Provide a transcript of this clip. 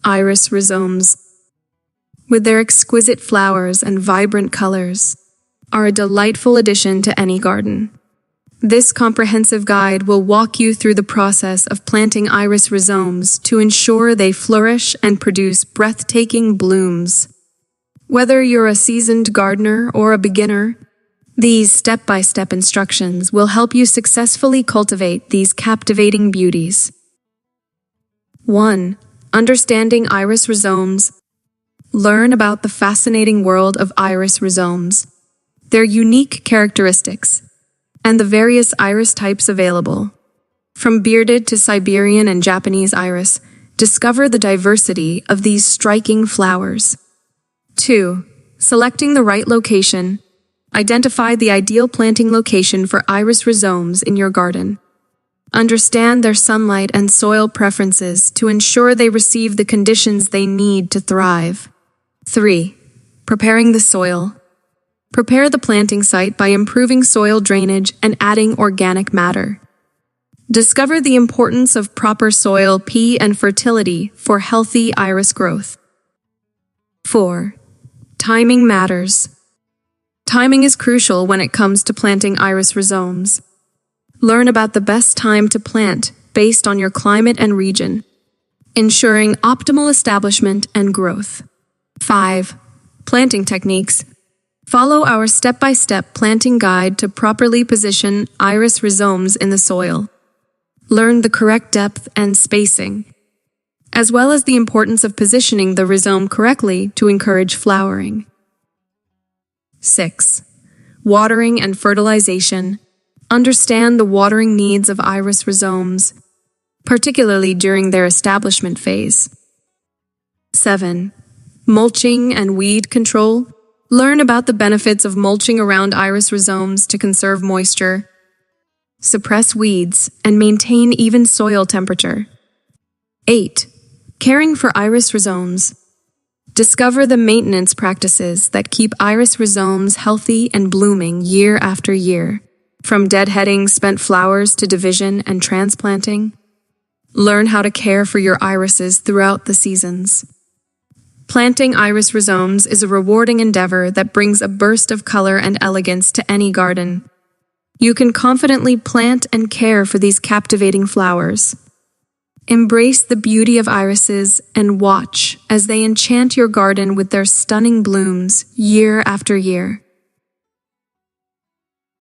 Iris Rhizomes, with their exquisite flowers and vibrant colors, are a delightful addition to any garden. This comprehensive guide will walk you through the process of planting iris rhizomes to ensure they flourish and produce breathtaking blooms. Whether you're a seasoned gardener or a beginner, these step-by-step instructions will help you successfully cultivate these captivating beauties. 1. Understanding iris rhizomes. Learn about the fascinating world of iris rhizomes, their unique characteristics, and the various iris types available. From bearded to Siberian and Japanese iris, discover the diversity of these striking flowers. 2. Selecting the right location. Identify the ideal planting location for iris rhizomes in your garden. Understand their sunlight and soil preferences to ensure they receive the conditions they need to thrive. 3. Preparing the soil. Prepare the planting site by improving soil drainage and adding organic matter. Discover the importance of proper soil pH and fertility for healthy iris growth. 4. Timing matters. Timing is crucial when it comes to planting iris rhizomes. Learn about the best time to plant based on your climate and region, ensuring optimal establishment and growth. 5. Planting techniques. Follow our step-by-step planting guide to properly position iris rhizomes in the soil. Learn the correct depth and spacing, as well as the importance of positioning the rhizome correctly to encourage flowering. 6. Watering and fertilization. Understand the watering needs of iris rhizomes, particularly during their establishment phase. 7. Mulching and weed control. Learn about the benefits of mulching around iris rhizomes to conserve moisture, suppress weeds, and maintain even soil temperature. 8. Caring for iris rhizomes. Discover the maintenance practices that keep iris rhizomes healthy and blooming year after year, from deadheading spent flowers to division and transplanting. Learn how to care for your irises throughout the seasons. Planting iris rhizomes is a rewarding endeavor that brings a burst of color and elegance to any garden. You can confidently plant and care for these captivating flowers. Embrace the beauty of irises and watch as they enchant your garden with their stunning blooms year after year.